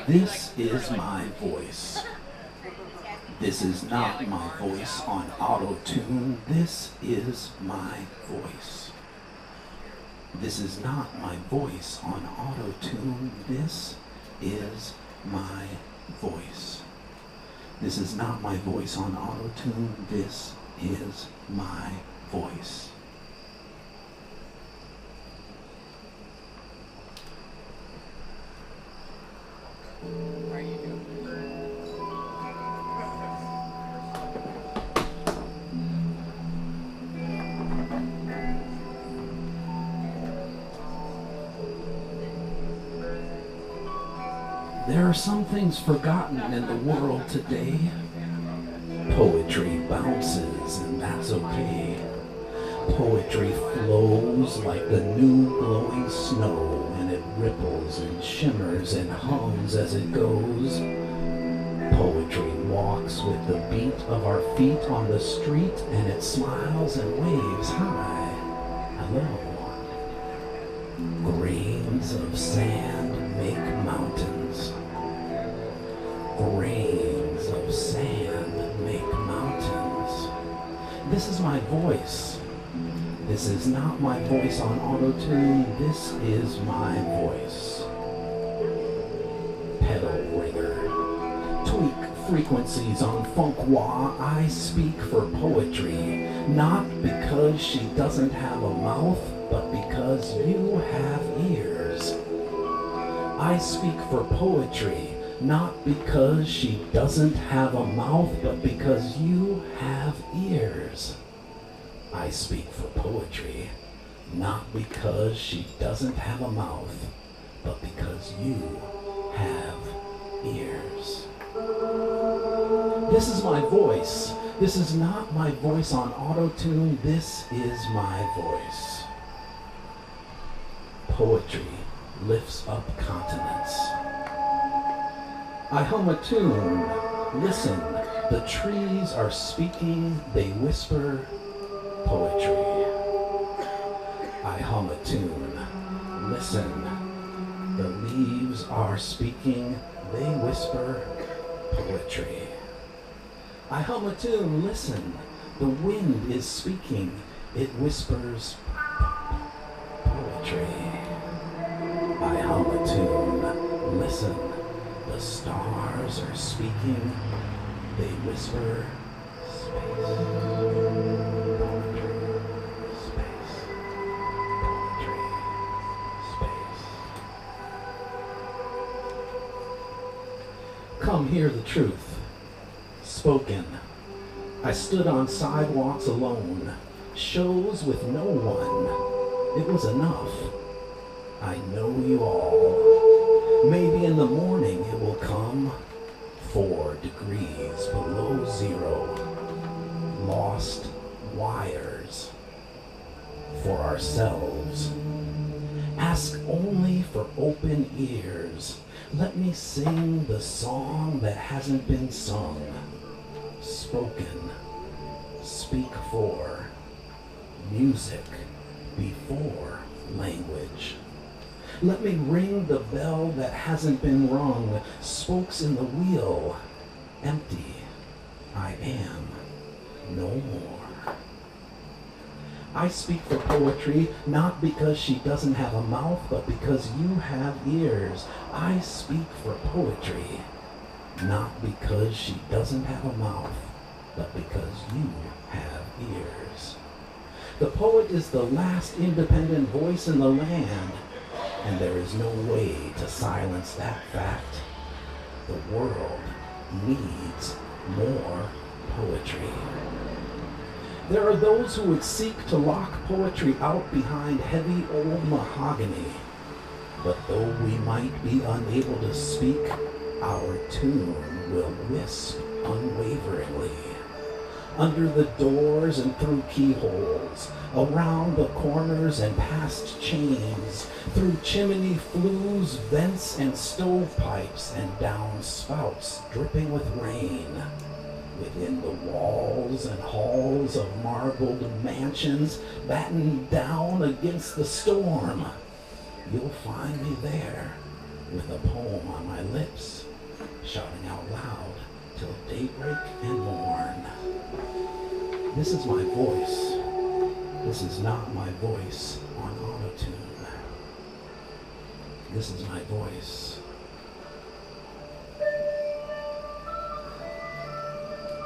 This is my voice. This is not my voice on auto-tune. This is my voice. This is not my voice on auto-tune. This is my voice. This is not my voice on auto-tune. This is my voice. How are you doing? There are some things forgotten in the world today. Poetry bounces, and that's okay. Poetry flows like the new glowing snow, and it ripples and shimmers and hums as it goes. Poetry walks with the beat of our feet on the street, and it smiles and waves hi, hello. Grains of sand make mountains. Grains of sand make mountains. This is my voice. This is not my voice on auto-tune. This is my voice. Pedal ringer. Tweak frequencies on funk wah. I speak for poetry, not because she doesn't have a mouth, but because you have ears. I speak for poetry, not because she doesn't have a mouth, but because you have ears. I speak for poetry, not because she doesn't have a mouth, but because you have ears. This is my voice. This is not my voice on auto-tune. This is my voice. Poetry lifts up continents. I hum a tune. Listen, the trees are speaking. They whisper poetry. I hum a tune. Listen, the leaves are speaking. They whisper poetry. I hum a tune. Listen, the wind is speaking. It whispers poetry. I hum a tune. Listen, the stars are speaking. They whisper space. Poetry. Space. Poetry. Space. Come hear the truth. Spoken. I stood on sidewalks alone. Shows with no one. It was enough. I know you all. Maybe in the morning it will come. 4 degrees below zero. Lost wires. For ourselves. Ask only for open ears. Let me sing the song that hasn't been sung. Spoken. Speak for. Music before language. Let me ring the bell that hasn't been rung. Spokes in the wheel. Empty. I am no more. I speak for poetry, not because she doesn't have a mouth, but because you have ears. I speak for poetry, not because she doesn't have a mouth, but because you have ears. The poet is the last independent voice in the land, and there is no way to silence that fact. The world needs more poetry. There are those who would seek to lock poetry out behind heavy old mahogany. But though we might be unable to speak, our tune will wisp unwaveringly. Under the doors and through keyholes, around the corners and past chains, through chimney flues, vents and stovepipes, and down spouts dripping with rain. Within the walls and halls of marbled mansions, battened down against the storm, you'll find me there, with a poem on my lips, shouting out loud till daybreak and morn. This is my voice. This is not my voice on autotune. This is my voice.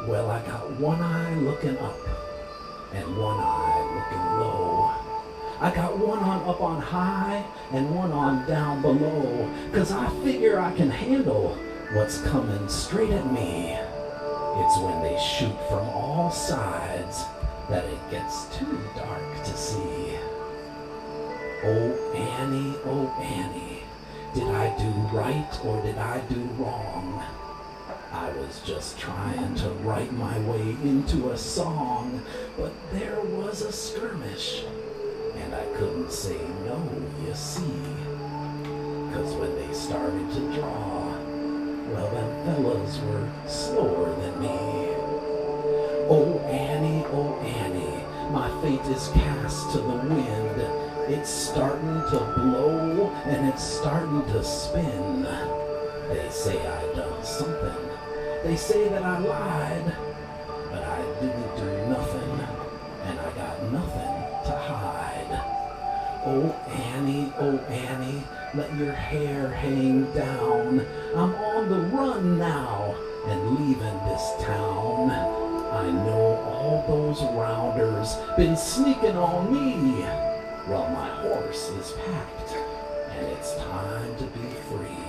Well, I got one eye looking up and one eye looking low. I got one on up on high and one on down below, 'cause I figure I can handle what's coming straight at me. It's when they shoot from all sides that it gets too dark to see. Oh Annie, did I do right or did I do wrong? I was just trying to write my way into a song, but there was a skirmish, and I couldn't say no, you see. 'Cause when they started to draw, well, them fellas were slower than me. Oh Annie, my fate is cast to the wind. It's starting to blow and it's starting to spin. They say I done something. They say that I lied, but I didn't do nothing, and I got nothing to hide. Oh Annie, let your hair hang down. I'm on the run now and leaving this town. I know all those rounders been sneaking on me. Well, my horse is packed and it's time to be free.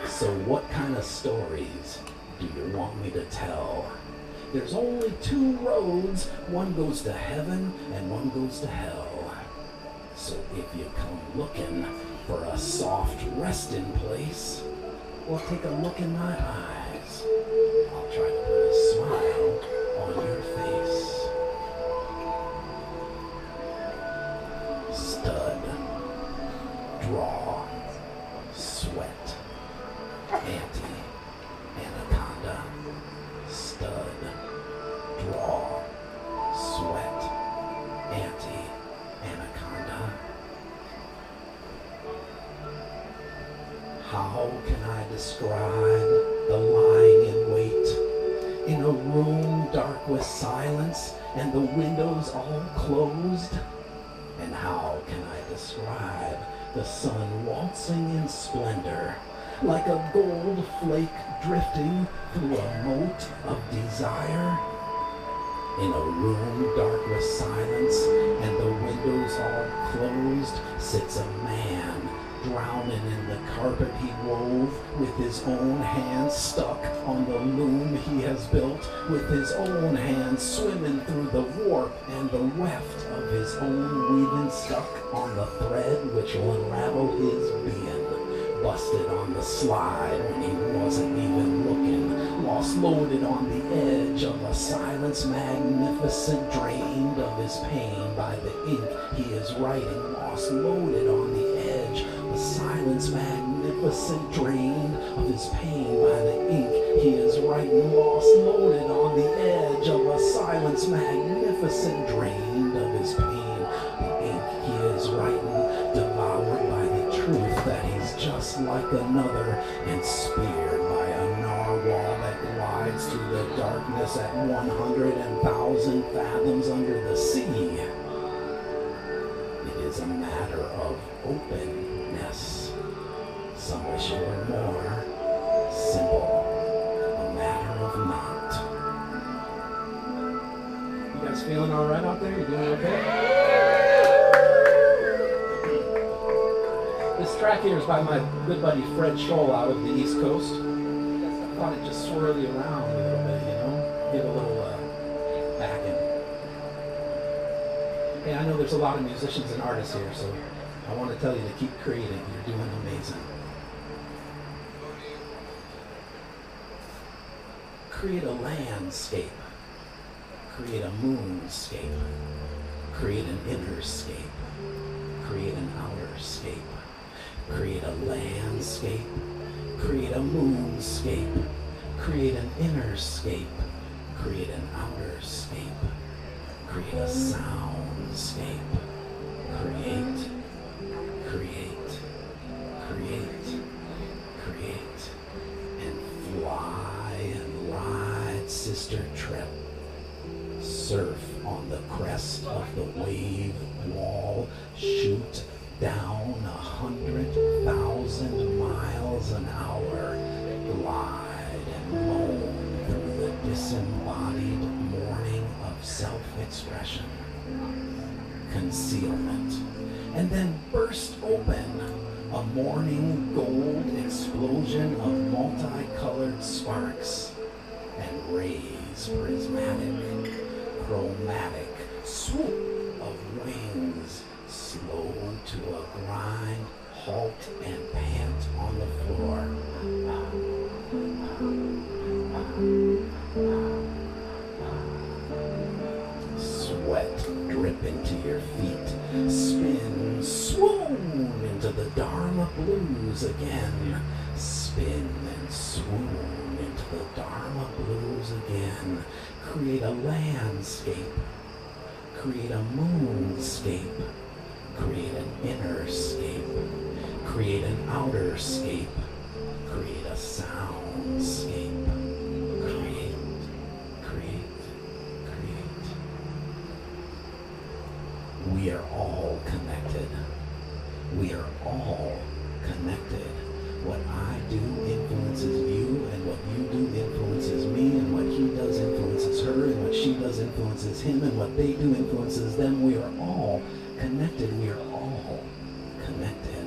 So what kind of stories do you want me to tell? There's only two roads. One goes to heaven and one goes to hell. So if you come looking for a soft resting place, well, take a look in my eyes. I'll try to put a smile on your face. Stud, draw, sweat. Ante, anaconda, stud, draw, sweat, ante, anaconda. How can I describe the lying in wait in a room dark with silence and the windows all closed? And how can I describe the sun waltzing in splendor like a gold flake drifting through a moat of desire? In a room dark with silence and the windows all closed sits a man drowning in the carpet he wove, with his own hands stuck on the loom he has built, with his own hands swimming through the warp and the weft of his own weaving, stuck on the thread which will unravel his being. Busted on the slide when he wasn't even looking, lost loaded on the edge of a silence magnificent, drained of his pain by the ink he is writing, lost loaded on the edge of a silence magnificent, drained of his pain by the ink he is writing, lost loaded on the edge of a silence magnificent, drained of his pain, the ink he is writing, devoured by the truth that he's just like another, and speared by a narwhal that glides through the darkness at 100,000 fathoms under the sea. It is a matter of openness. Some wish it were more simple, a matter of not. You guys feeling all right out there? You doing okay? This track here is by my good buddy Fred Scholl out of the East Coast. I thought it'd just swirl you around a little bit, you know? Give a little backing. Hey, I know there's a lot of musicians and artists here, so I want to tell you to keep creating. You're doing amazing. Create a landscape. Create a moonscape. Create an innerscape. Create an outerscape. Create a landscape, create a moonscape, create an innerscape, create an outerscape, create a soundscape, create, surf on the crest of the wave wall, shoot down 100,000 miles an hour, glide and moan through the disembodied morning of self-expression, concealment, and then burst open, a morning gold explosion of multicolored sparks and rays, prismatic, chromatic, swoop of wings, slow to a grind, halt and pant on the floor. Sweat drip into your feet, spin, swoon into the Dharma blues again, spin and swoon into the Dharma blues again, create a landscape, create a moonscape, create an inner scape, create an outer scape, create a soundscape, create. We are all connected. We are all connected. What I do influences you, and what you do influences me, and what he does influences her, and what she does influences him, and what they do influences them. We are all connected. We are all connected.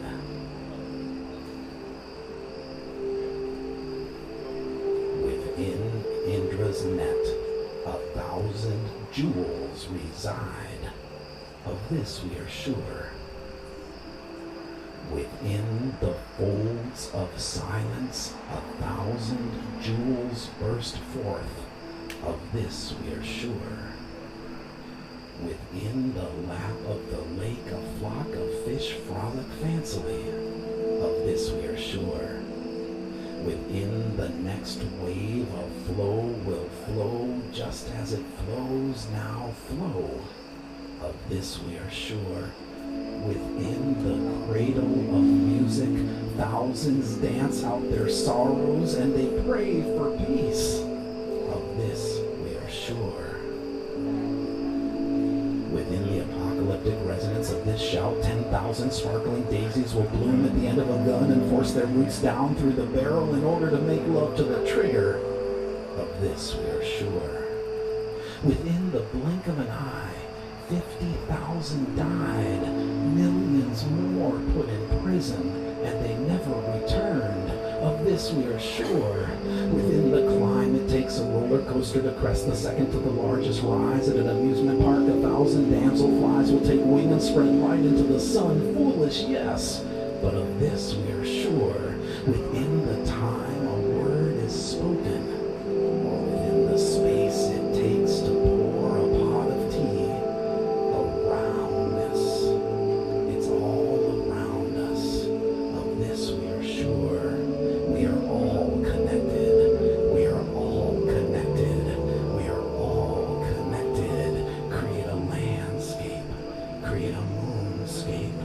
Within Indra's net, 1,000 jewels reside. Of this we are sure. Within the folds of silence, 1,000 jewels burst forth. Of this we are sure. Within the lap of the lake, a flock of fish frolic fancily. Of this we are sure. Within the next wave of flow will flow just as it flows now flow. Of this we are sure. Within the cradle of music, thousands dance out their sorrows and they pray for peace. Of this we are sure. Within the apocalyptic resonance of this shout, 10,000 sparkling daisies will bloom at the end of a gun and force their roots down through the barrel in order to make love to the trigger. Of this we are sure. Within the blink of an eye, 50,000 died, millions more put in prison, and they never returned. Of this we are sure. Within the climb, it takes a roller coaster to crest the second to the largest rise. At an amusement park, 1,000 damselflies will take wing and spread right into the sun. Foolish, yes, but of this we are sure. Within the time a word is spoken, or within the space it takes to pour a pot of tea, around us, it's all around us. Of this we are sure. We are all connected. We are all connected. We are all connected. Create a landscape. Create a moonscape.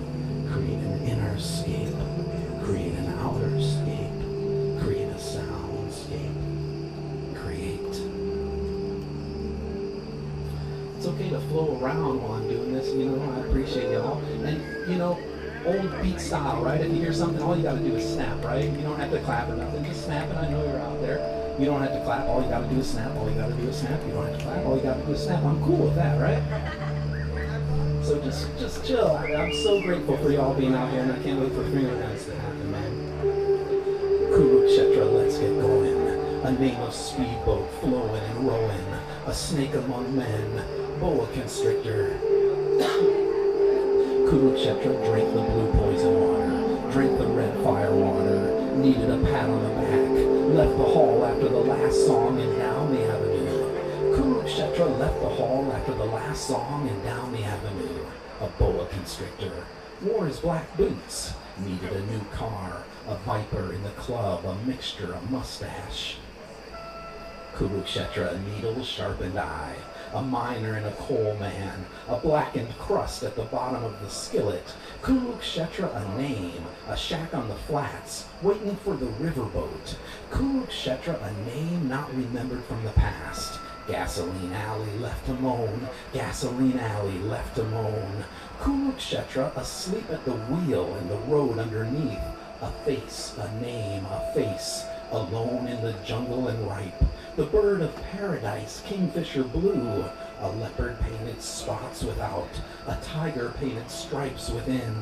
Create an inner scape. Create an outer scape. Create a soundscape. Create. It's okay to flow around while I'm doing this, you know, I appreciate y'all. And, you know, old beat style, right? If you hear something, all you gotta do is snap, right? You don't have to clap or nothing, just snap it. I know you're out there. You don't have to clap, all you gotta do is snap, all you gotta do is snap. You don't have to clap, all you gotta do is snap. I'm cool with that, right? So just chill. I'm so grateful for y'all being out here, and I can't wait for Phinger Guns to happen, man. Kurukshetra, let's get going. A name of speedboat, flowing and rowing. A snake among men, boa constrictor. Kurukshetra drank the blue poison water, drank the red fire water, needed a pat on the back, left the hall after the last song and down the avenue. Kurukshetra left the hall after the last song and down the avenue. A boa constrictor wore his black boots, needed a new car, a viper in the club, a mixture, a mustache. Kurukshetra, a needle-sharpened eye, a miner and a coal man, a blackened crust at the bottom of the skillet. Kurukshetra, a name, a shack on the flats, waiting for the riverboat. Kurukshetra, a name not remembered from the past. Gasoline alley left to moan, gasoline alley left to moan. Kurukshetra asleep at the wheel and the road underneath. A face, a name, a face, alone in the jungle and ripe. The bird of paradise, kingfisher blue, a leopard painted spots without, a tiger painted stripes within.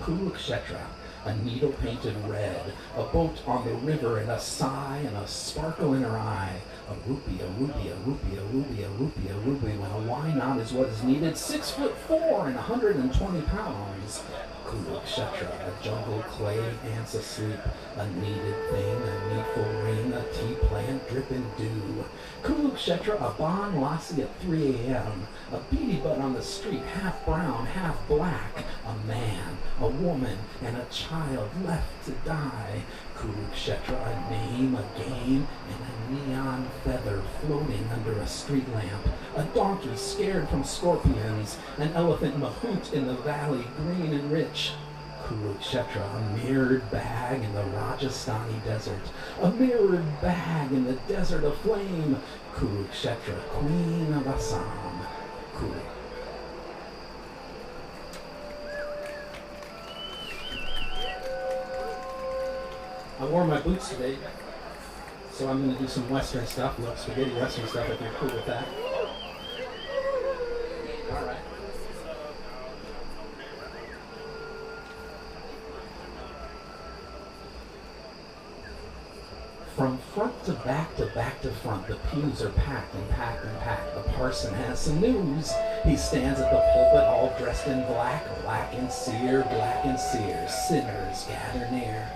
Kurukshetra, a needle painted red, a boat on the river and a sigh and a sparkle in her eye. A rupee, a rupee, a rupee, a rupee, a rupee, a rupee, when a why not is what is needed. 6'4" and 120 pounds. Kurukshetra, a jungle clay ants asleep, a needed thing, a needful ring, a tea plant dripping dew. Kurukshetra, a bon lassie at 3 a.m., a beady butt on the street, half brown, half black, a man, a woman, and a child left to die. Kurukshetra, a name, a game, and a neon feather floating under a street lamp. A donkey scared from scorpions, an elephant mahout in the valley, green and rich. Kurukshetra, a mirrored bag in the Rajasthani desert, a mirrored bag in the desert of flame. Kurukshetra, queen of Assam. I wore my boots today, so I'm going to do some Western stuff, little spaghetti Western stuff, if you're cool with that. All right. From front to back to back to front, the pews are packed and packed and packed. The parson has some news. He stands at the pulpit all dressed in black, black and sear, sinners gather near.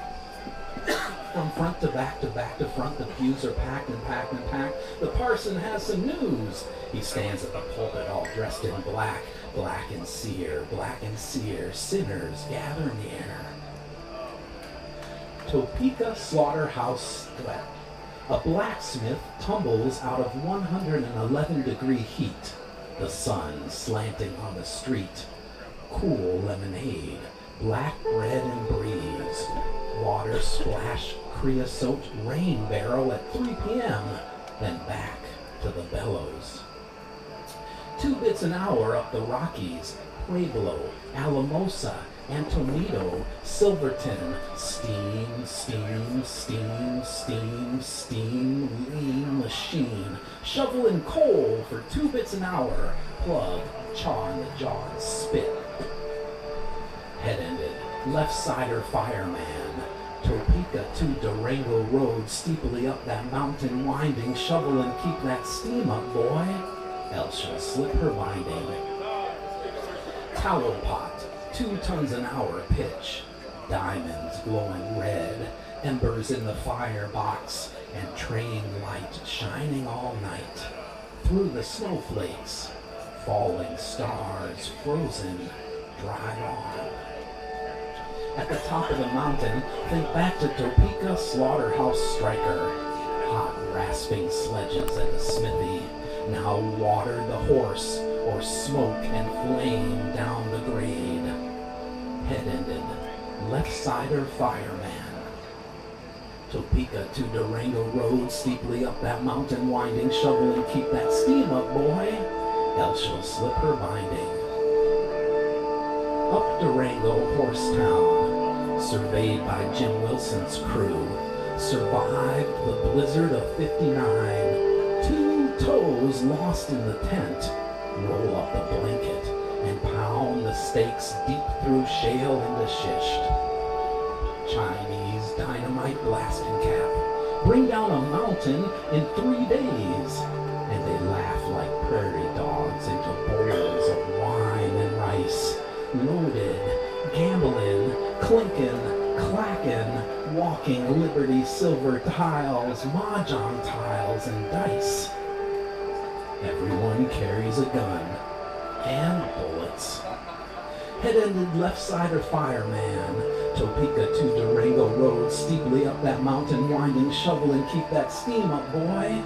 From front to back to back to front, the pews are packed and packed and packed. The parson has some news. He stands at the pulpit all dressed in black, black and sear, sinners gather near. Topeka slaughterhouse threat. A blacksmith tumbles out of 111-degree heat. The sun slanting on the street. Cool lemonade, black bread and breeze. Water splash, creosote, rain barrel at 3 p.m. Then back to the bellows. 2 bits an hour up the Rockies. Pueblo, Alamosa, and Toledo, Silverton, steam, steam, steam, steam, steam, lean machine, shovel and coal for 2 bits an hour, plug, chaw in the jaw and spit. Head-ended, left-sider fireman, Topeka to Durango Road, steeply up that mountain winding, shovel and keep that steam up, boy, else she'll slip her binding. Tallow pot, 2 tons an hour pitch, diamonds glowing red, embers in the firebox, and train light shining all night. Through the snowflakes, falling stars, frozen, dry on. At the top of the mountain, think back to Topeka slaughterhouse striker. Hot rasping sledges at the smithy, now water the horse, or smoke and flame down the grade. Head-ended, left-sider fireman. Topeka to Durango Road, steeply up that mountain winding, shovel and keep that steam up, boy, else she'll slip her binding. Up Durango, Horsetown, surveyed by Jim Wilson's crew, survived the blizzard of 59. 2 toes lost in the tent, roll up the blanket, and pound the stakes deep through shale into schist. Chinese dynamite blasting cap, bring down a mountain in 3 days, and they laugh like prairie dogs into bowls of wine and rice. Loaded, gambling, clinking, clacking, walking Liberty silver tiles, mahjong tiles, and dice. Everyone carries a gun and bullets. Head-ended left-sider fireman, Topeka to Durango Road, steeply up that mountain winding, shovel and keep that steam up, boy,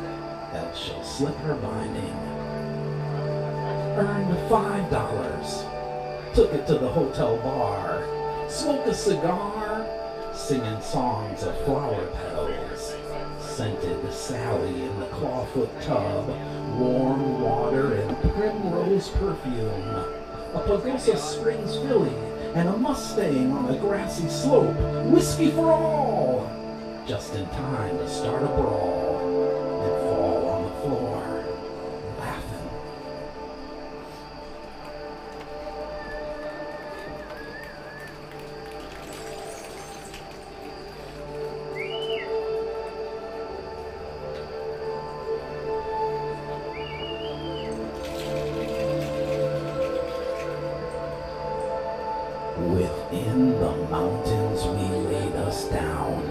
else she'll slip her binding. Earned $5. Took it to the hotel bar, smoke a cigar, singing songs of flower petals, scented Sally in the clawfoot tub, warm water and primrose perfume, a Pagosa Springs filly and a Mustang on a grassy slope, whiskey for all, just in time to start a brawl and fall on the floor, laughing. Within the mountains we laid us down,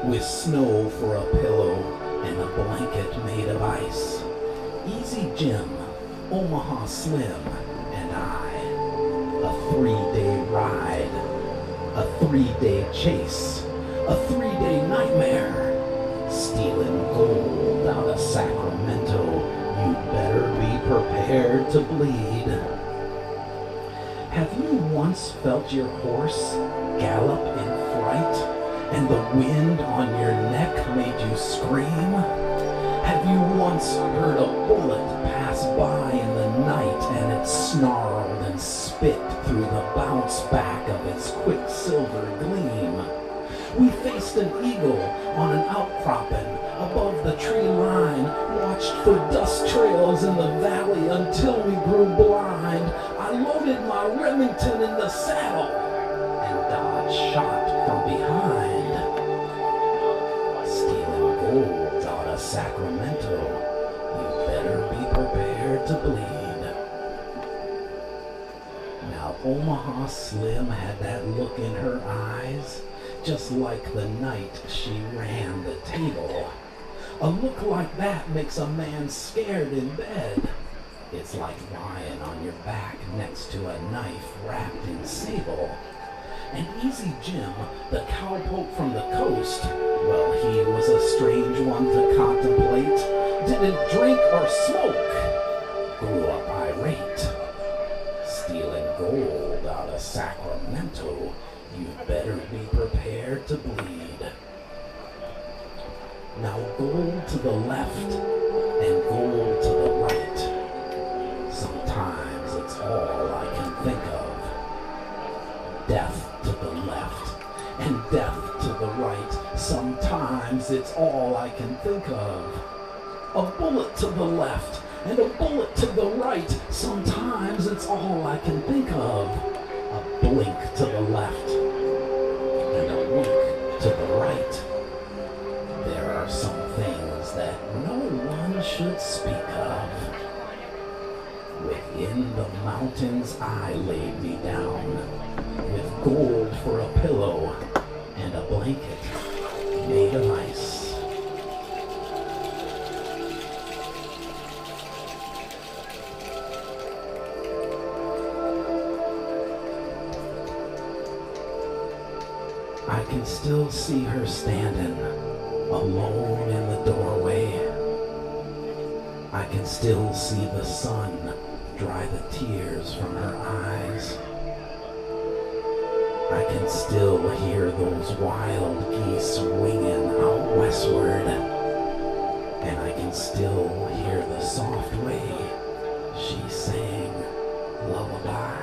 with snow for a pillow and a blanket made of ice. Easy Jim, Omaha Slim, and I. A 3-day ride, a 3-day chase, a 3-day nightmare. Stealing gold out of Sacramento, you better be prepared to bleed. Have you once felt your horse gallop in fright, and the wind on your neck made you scream? Have you once heard a bullet pass by in the night and it snarled and spit through the bounce back of its quicksilver gleam? We faced an eagle on an outcropping above the tree line, watched for dust trails in the valley until we grew blind. I loaded my Remington in the saddle and dodged shot from behind. Stealing gold out of Sacramento, you better be prepared to bleed. Now Omaha Slim had that look in her eyes, just like the night she ran the table. A look like that makes a man scared in bed. It's like lying on your back next to a knife wrapped in sable. And Easy Jim, the cowpoke from the coast, well, he was a strange one to contemplate. Didn't drink or smoke, grew up irate. Stealing gold out of Sacramento, you better be prepared to bleed. Now gold to the left and gold to the right. Sometimes it's all I can think of. Death to the left and death to the right. Sometimes it's all I can think of. A bullet to the left and a bullet to the right. Sometimes it's all I can think of. A blink to the left and a wink to the right. There are some things that no one should speak of. Within the mountains I laid me down, with gold for a pillow and a blanket made of ice. I can still see her standing alone in the doorway. I can still see the sun dry the tears from her eyes. I can still hear those wild geese winging out westward. And I can still hear the soft way she sang lullaby.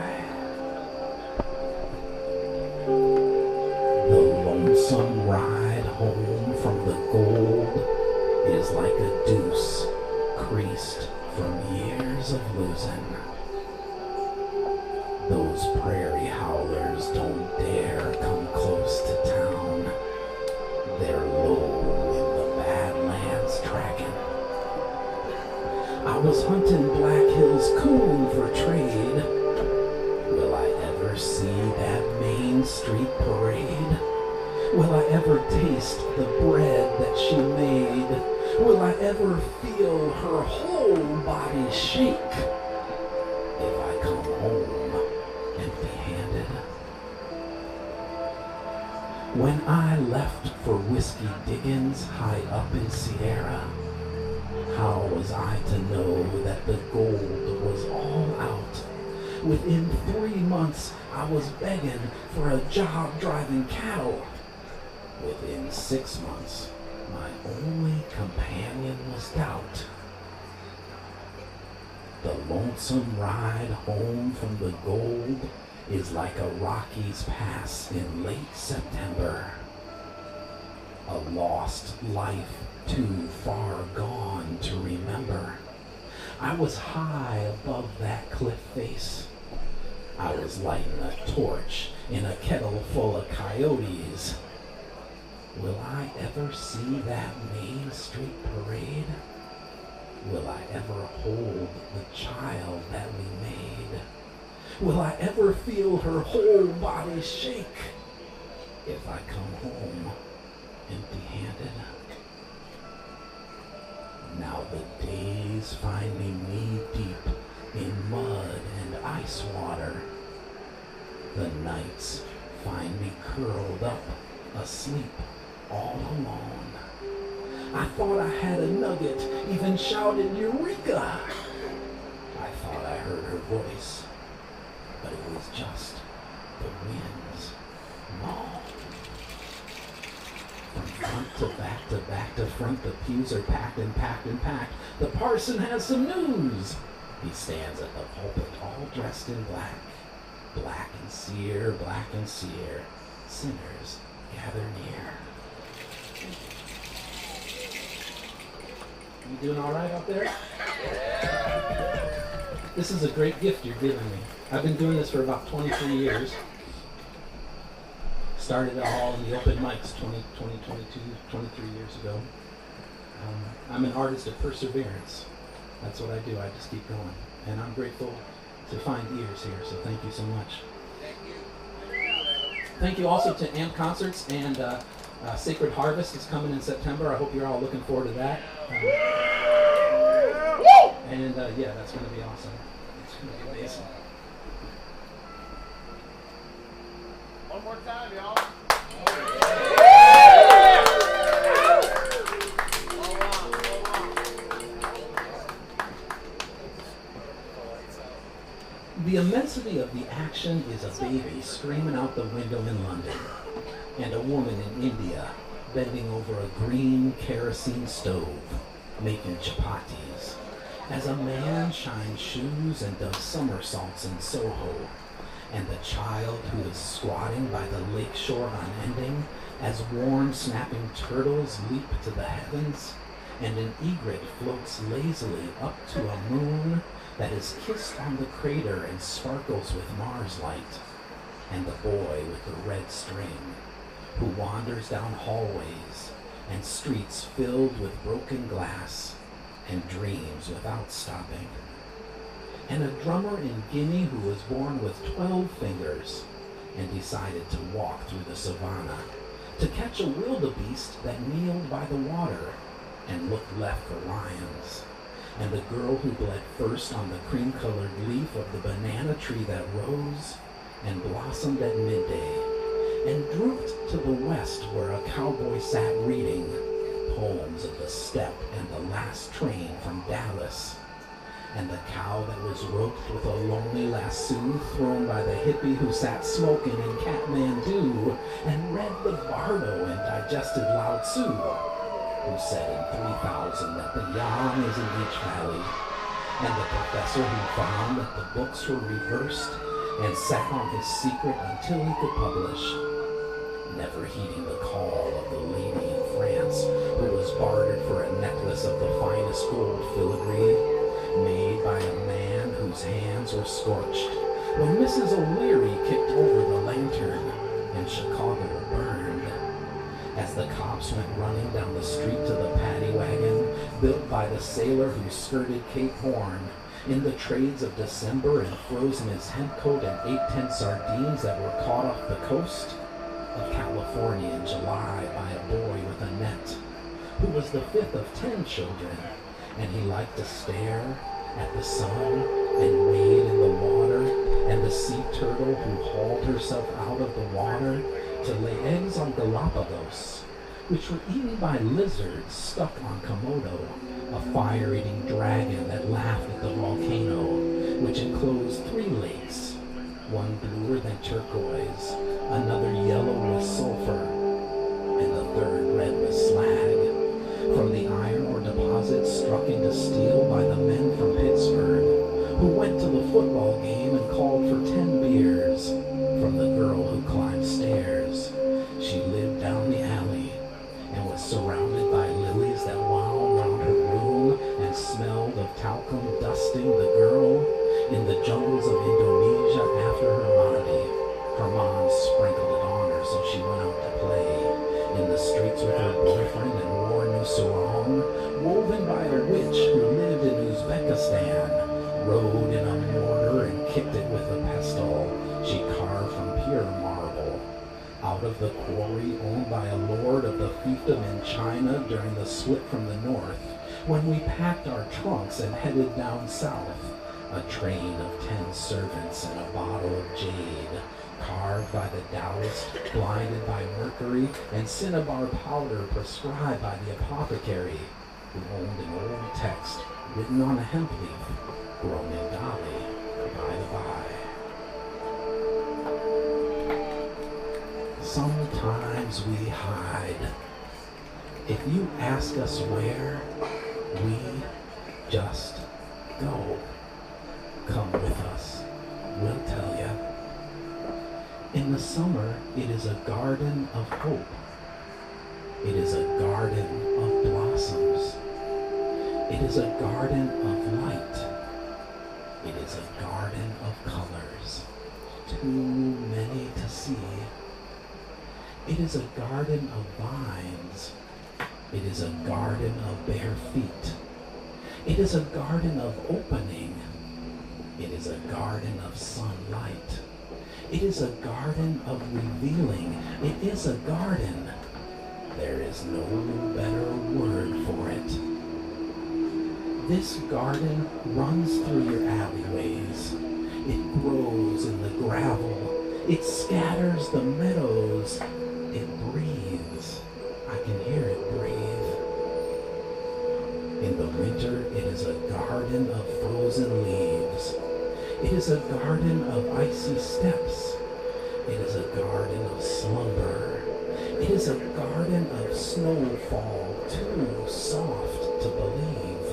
The lonesome ride home from the gold is like a deuce creased from years of losing. Those prairie howlers don't dare come close to town. They're low in the badlands tracking. I was hunting Black Hills coon for trade. Will I ever see that Main Street parade? Will I ever taste the bread that she made? Will I ever feel her whole body shake if I come home empty-handed? When I left for Whiskey Diggins high up in Sierra, how was I to know that the gold was all out? Within 3 months, I was begging for a job driving cattle. Within 6 months, My only companion was doubt. The lonesome ride home from the gold is like a Rockies pass in late September. A lost life too far gone to remember. I was high above that cliff face. I was lighting a torch in a kettle full of coyotes. Will I ever see that Main Street parade? Will I ever hold the child that we made? Will I ever feel her whole body shake if I come home empty-handed? Now the days find me knee-deep in mud and ice water. The nights find me curled up, asleep, all alone. I thought I had a nugget, even shouted Eureka! I thought I heard her voice, but it was just the wind's moan. From front to back to back to front, the pews are packed and packed and packed. The parson has some news. He stands at the pulpit all dressed in black. Black and sear, sinners gather near. You doing all right out there? This is a great gift you're giving me. I've been doing this for about 23 years. Started it all in the open mics 23 years ago. I'm an artist of perseverance. That's what I do. I just keep going. And I'm grateful to find ears here, so thank you so much. Thank you also to AMP Concerts, and Sacred Harvest is coming in September. I hope you're all looking forward to that. And yeah, that's going to be awesome. It's going to be amazing. One more time, y'all. The immensity of the action is a baby screaming out the window in London, and a woman in India bending over a green kerosene stove, making chapatis, as a man shines shoes and does somersaults in Soho, and the child who is squatting by the lakeshore unending, as warm snapping turtles leap to the heavens, and an egret floats lazily up to a moon that is kissed on the crater and sparkles with Mars light, and the boy with the red string, who wanders down hallways and streets filled with broken glass and dreams without stopping, and a drummer in Guinea who was born with 12 fingers and decided to walk through the savannah to catch a wildebeest that kneeled by the water and looked left for lions, and the girl who bled first on the cream-colored leaf of the banana tree that rose and blossomed at midday, and drooped to the west where a cowboy sat reading poems of the steppe and the last train from Dallas, and the cow that was roped with a lonely lasso thrown by the hippie who sat smoking in Kathmandu and read the Bardo and digested Lao Tzu, who said in 3000 that the yang is in each valley, and the professor who found that the books were reversed and sat on his secret until he could publish, never heeding the call of the lady in France who was bartered for a necklace of the finest gold filigree made by a man whose hands were scorched when Mrs. O'Leary kicked over the lantern and Chicago burned, as the cops went running down the street to the paddy wagon built by the sailor who skirted Cape Horn in the trades of December and froze in his hemp coat and ate 10 sardines that were caught off the coast of California in July by a boy with a net, who was the 5th of 10 children, and he liked to stare at the sun and wade in the water, and the sea turtle who hauled herself out of the water to lay eggs on Galapagos, which were eaten by lizards stuck on Komodo, a fire-eating dragon that laughed at the volcano, which enclosed 3 lakes, one bluer than turquoise, another yellow with sulfur, and the third red with slag. from the iron ore deposits struck into steel by the men from Pittsburgh, who went to the football game and called for 10 beers, from the girl who climbed stairs. She lived down the alley and was surrounded by lilies that wound round her room and smelled of talcum dusting the girl in the jungles of Indonesia after her Mahdi. Her mom sprinkled it on her so she went out to play in the streets with her boyfriend and wore new sarong, woven by a witch who lived in Uzbekistan, rode in a mortar and kicked it with a pestle she carved from pure marble, out of the quarry owned by a lord of the fiefdom in China during the split from the north, when we packed our trunks and headed down south, a train of 10 servants and a bottle of jade, carved by the Taoist, blinded by mercury, and cinnabar powder prescribed by the apothecary, who owned an old text written on a hemp leaf, grown in Dali, by the by. Sometimes we hide. If you ask us where, we just go. Come with us, we'll tell you. In the summer, it is a garden of hope. It is a garden of blossoms. It is a garden of light. It is a garden of colors, too many to see. It is a garden of vines. It is a garden of bare feet. It is a garden of opening. It is a garden of sunlight. It is a garden of revealing. It is a garden. There is no better word for it. This garden runs through your alleyways. It grows in the gravel. It scatters the meadows. It breathes. I can hear it breathe. In the winter, it is a garden of frozen leaves. It is a garden of icy steps. It is a garden of slumber. It is a garden of snowfall, too soft to believe.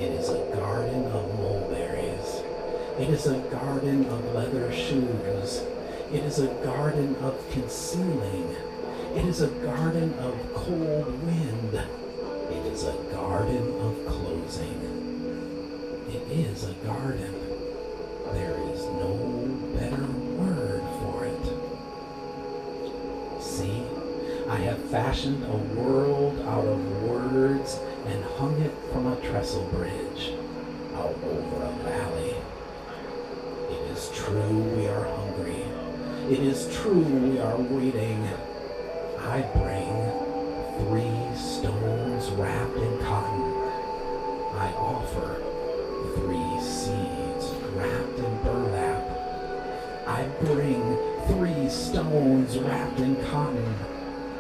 It is a garden of mulberries. It is a garden of leather shoes. It is a garden of concealing. It is a garden of cold wind. It is a garden of closing. It is a garden. There is no better word for it. See, I have fashioned a world out of words and hung it from a trestle bridge out over a valley. It is true we are hungry. It is true we are waiting. I bring 3 stones wrapped in cotton. I offer 3 seeds wrapped in burlap. I bring 3 stones wrapped in cotton.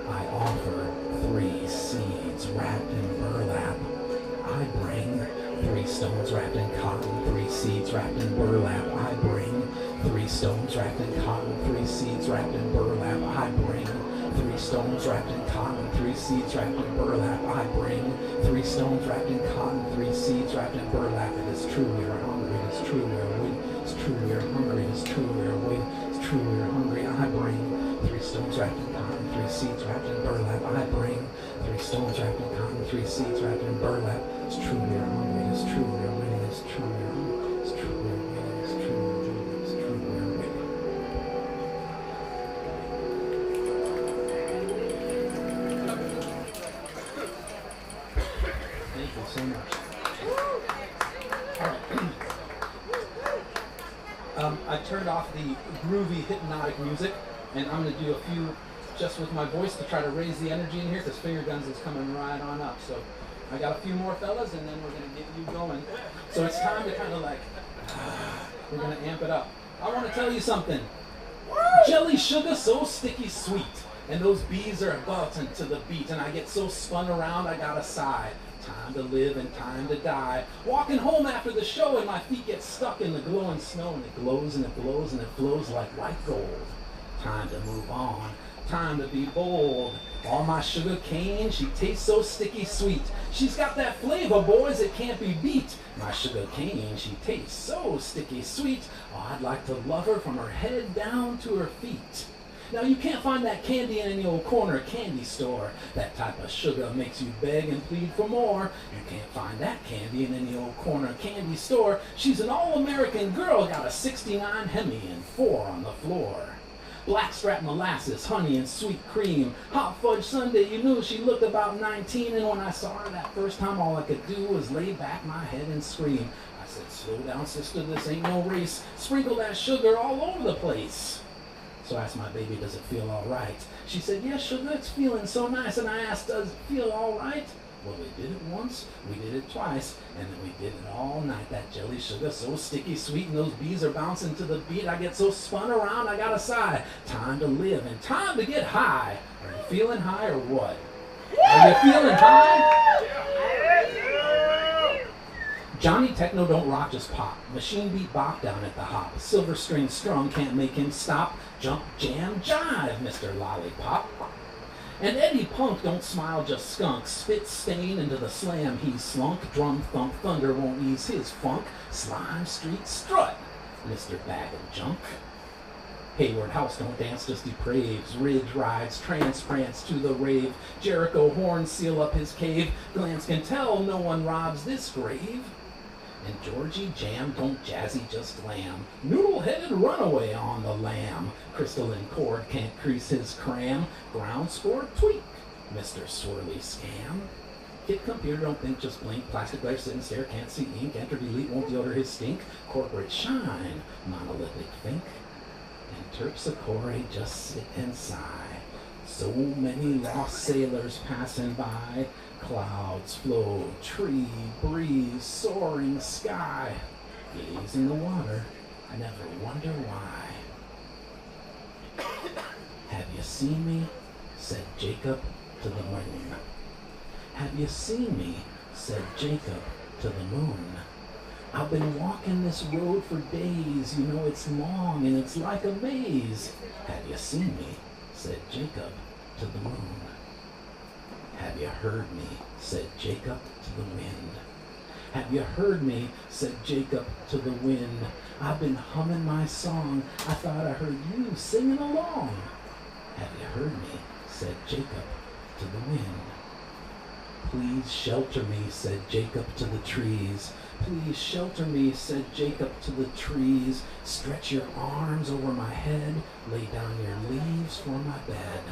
I offer 3 seeds wrapped in burlap. I bring 3 stones wrapped in cotton, 3 seeds wrapped in burlap. I bring 3 stones wrapped in cotton, 3 seeds wrapped in burlap. I bring 3 stones wrapped in cotton, 3 seeds wrapped in burlap. I bring 3 stones wrapped in cotton, 3 seeds wrapped in burlap. It is true we are hungry. It is true we are waiting. It's true we are hungry. It is true we are waiting. It's true we are hungry. I bring 3 stones wrapped in cotton, 3 seeds wrapped in burlap. I bring 3 stones wrapped in cotton, 3 seeds wrapped in burlap. It's true we are hungry. It's true we are waiting. It's true we are hungry. It's true we are waiting. It's true we are waiting. It's true we are waiting. Thank you so much. All right. I turned off the groovy hypnotic music, and I'm going to do a few just with my voice to try to raise the energy in here, because Phinger Guns is coming right on up. So I got a few more fellas, and then we're going to get you going. So it's time to kind of like, we're going to amp it up. I want to tell you something. Jelly sugar so sticky sweet, and those bees are button to the beat, and I get so spun around I gotta sigh. Time to live and time to die. Walking home after the show and my feet get stuck in the glowing snow, and it glows and it glows and it flows like white gold. Time to move on. time to be bold. All my sugar cane, she tastes so sticky sweet. She's got that flavor, boys, it can't be beat. My sugar cane, she tastes so sticky sweet. Oh, I'd like to love her from her head down to her feet. Now you can't find that candy in any old corner candy store. That type of sugar makes you beg and plead for more. You can't find that candy in any old corner candy store. She's an all-American girl, got a 69 Hemi and 4 on the floor. Blackstrap molasses, honey and sweet cream. Hot fudge sundae, you knew she looked about 19. And when I saw her that first time, all I could do was lay back my head and scream. I said, slow down, sister, this ain't no race. Sprinkle that sugar all over the place. So I asked my baby, does it feel all right? She said, yes, sugar, it's feeling so nice. And I asked, does it feel all right? Well, we did it once, we did it twice, and then we did it all night. That jelly sugar so sticky sweet, and those bees are bouncing to the beat. I get so spun around, I gotta sigh. Time to live and time to get high. Are you feeling high or what? Are you feeling high? Johnny Techno don't rock, just pop. Machine beat bop down at the hop. Silver string strung can't make him stop. Jump, jam, jive, Mr. Lollipop. And Eddie Punk don't smile, just skunk. Spit stain into the slam he's slunk. Drum thump, thunder won't ease his funk. Slime street strut, Mr. Bag of Junk. Hayward House don't dance, just depraves. Ridge rides, transprance to the rave. Jericho horns seal up his cave. Glance can tell no one robs this grave. And Georgie Jam don't jazzy, just lamb. Noodle-headed runaway on the lamb. Crystalline cord can't crease his cram. Ground score tweak, Mr. Swirly Scam. Kid computer don't think, just blink. Plastic glass sit and stare, can't see ink. Enter delete, won't deodor his stink. Corporate shine, monolithic think. And Terpsichore just sit and sigh. So many lost sailors passing by. Clouds flow, tree, breeze, soaring sky. Gaze in the water, never wonder why. Have you seen me? Said Jacob to the moon. Have you seen me? Said Jacob to the moon. I've been walking this road for days. You know it's long and it's like a maze. Have you seen me? Said Jacob to the moon. Have you heard me? Said Jacob to the wind. Have you heard me? Said Jacob to the wind. I've been humming my song. I thought I heard you singing along. Have you heard me? Said Jacob to the wind. Please shelter me, said Jacob to the trees. Please shelter me, said Jacob to the trees. Stretch your arms over my head. Lay down your leaves for my bed.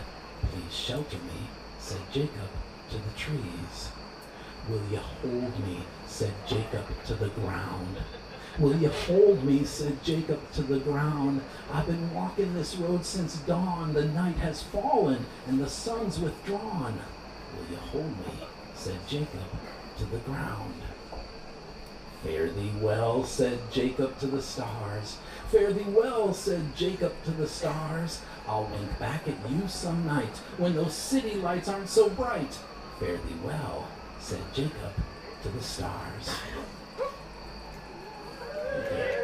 Please shelter me, said Jacob to the trees. Will you hold me, said Jacob to the ground. Will you hold me, said Jacob to the ground. I've been walking this road since dawn. The night has fallen and the sun's withdrawn. Will you hold me, said Jacob to the ground. Fare thee well, said Jacob to the stars. Fare thee well, said Jacob to the stars. I'll wink back at you some night when those city lights aren't so bright. Fare thee well, said Jacob to the stars. Okay.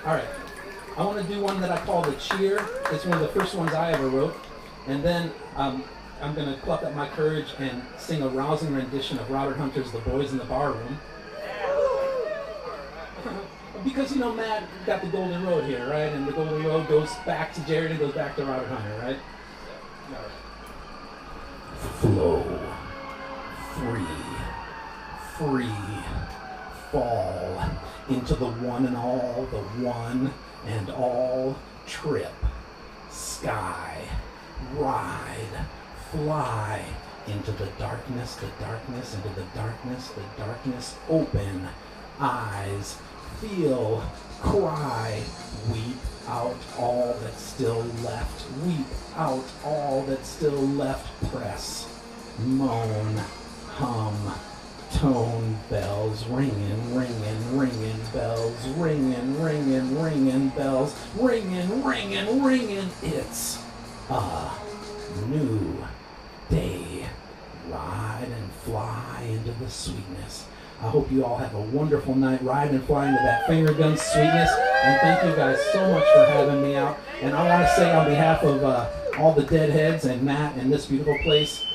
All right, I want to do one that I call the cheer. It's one of the first ones I ever wrote. And then I'm going to pluck up my courage and sing a rousing rendition of Robert Hunter's The Boys in the Barroom. Because, you know, Matt got the Golden Road here, right? And the Golden Road goes back to Jared and goes back to Robert Hunter, right? Flow, free, fall into the one and all, the one and all trip. Sky, ride, fly into the darkness, into the darkness, open eyes, feel, cry, weep out all that's still left, weep out all that's still left, press, moan, hum, tone, bells, ringing, bells, ringing, bells, ringing, it's a new day, ride and fly into the sweetness. I hope you all have a wonderful night. Ride and fly into that Phinger Guns sweetness. And thank you guys so much for having me out. And I want to say on behalf of all the deadheads and Matt and this beautiful place.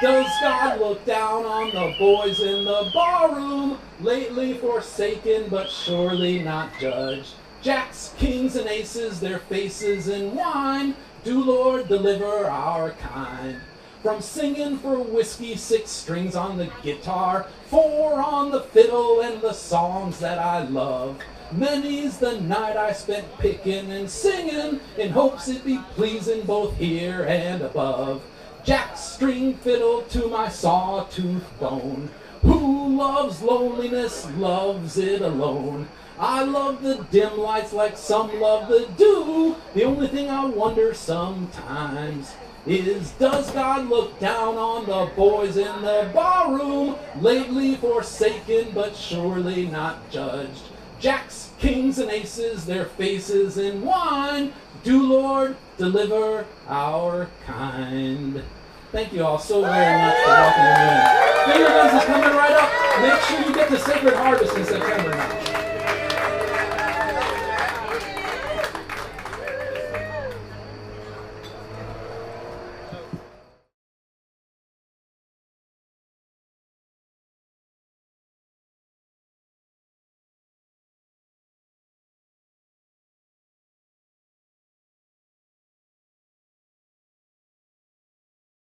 Does God look down on the boys in the barroom, lately forsaken but surely not judged? Jacks, kings, and aces, their faces in wine, do Lord deliver our kind. From singing for whiskey, 6 strings on the guitar, 4 on the fiddle, and the songs that I love. Many's the night I spent picking and singing, in hopes it be pleasing both here and above. Jack string fiddle to my sawtooth bone. Who loves loneliness loves it alone. I love the dim lights like some love the dew. The only thing I wonder sometimes is, does God look down on the boys in the barroom, lately forsaken but surely not judged? Jacks, kings, and aces, their faces in wine, do Lord deliver our kind. Thank you all so very much for welcoming me in. Phinger Guns is coming right up.